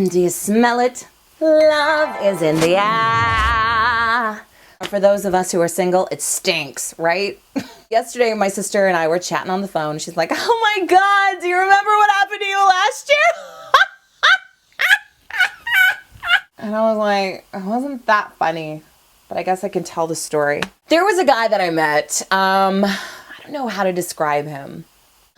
Do you smell it? Love is in the air. For those of us who are single, it stinks, right? Yesterday, my sister and I were chatting on the phone. She's like, oh my God, do you remember what happened to you last year? And I was like, it wasn't that funny, but I guess I can tell the story. There was a guy that I met. I don't know how to describe him.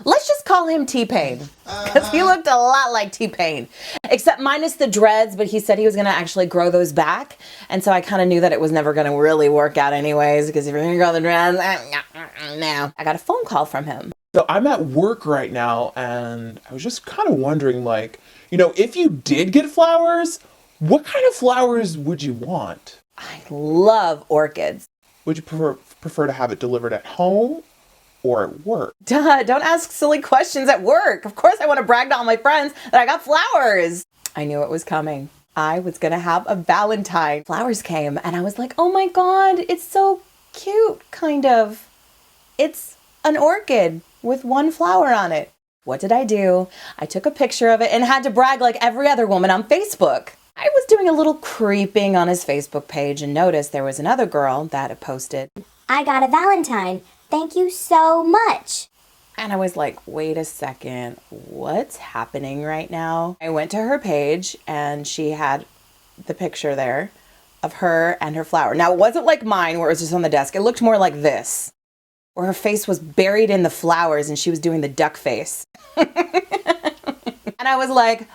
Let's just call him T-Pain, because he looked a lot like T-Pain, except minus the dreads, but he said he was going to actually grow those back. And so I kind of knew that it was never going to really work out anyways, because if you're going to grow the dreads, no. I got a phone call from him. So I'm at work right now, and I was just kind of wondering, like, if you did get flowers, what kind of flowers would you want? I love orchids. Would you prefer to have it delivered at home or at work? Duh, don't ask silly questions at work. Of course I want to brag to all my friends that I got flowers. I knew it was coming. I was going to have a Valentine. Flowers came and I was like, oh my God, it's so cute, kind of. It's an orchid with one flower on it. What did I do? I took a picture of it and had to brag like every other woman on Facebook. I was doing a little creeping on his Facebook page and noticed there was another girl that had posted, I got a Valentine. Thank you so much. and I was like, wait a second, what's happening right now? I went to her page and she had the picture there of her and her flower. Now, it wasn't like mine where it was just on the desk. It looked more like this, where her face was buried in the flowers and she was doing the duck face. And I was like,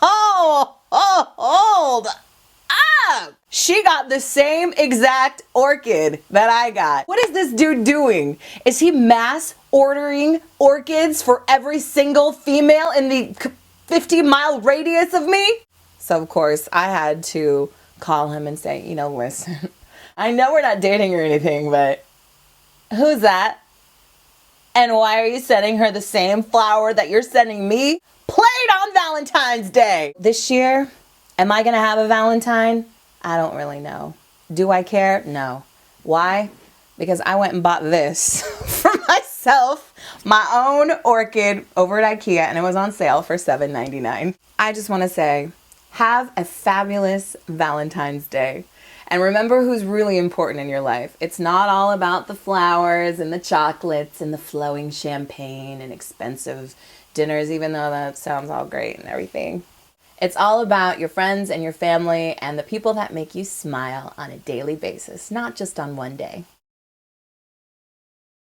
hold up. She got the same exact orchid that I got. What is this dude doing? Is he mass ordering orchids for every single female in the 50-mile radius of me? So of course I had to call him and say, listen, I know we're not dating or anything, but who's that? And why are you sending her the same flower that you're sending me? Played on Valentine's Day. This year, am I gonna have a Valentine? I don't really know. Do I care? No. Why? Because I went and bought this for myself, my own orchid over at IKEA, and it was on sale for $7.99. I just want to say, have a fabulous Valentine's Day. And remember who's really important in your life. It's not all about the flowers and the chocolates and the flowing champagne and expensive dinners, even though that sounds all great and everything. It's all about your friends and your family and the people that make you smile on a daily basis, not just on one day.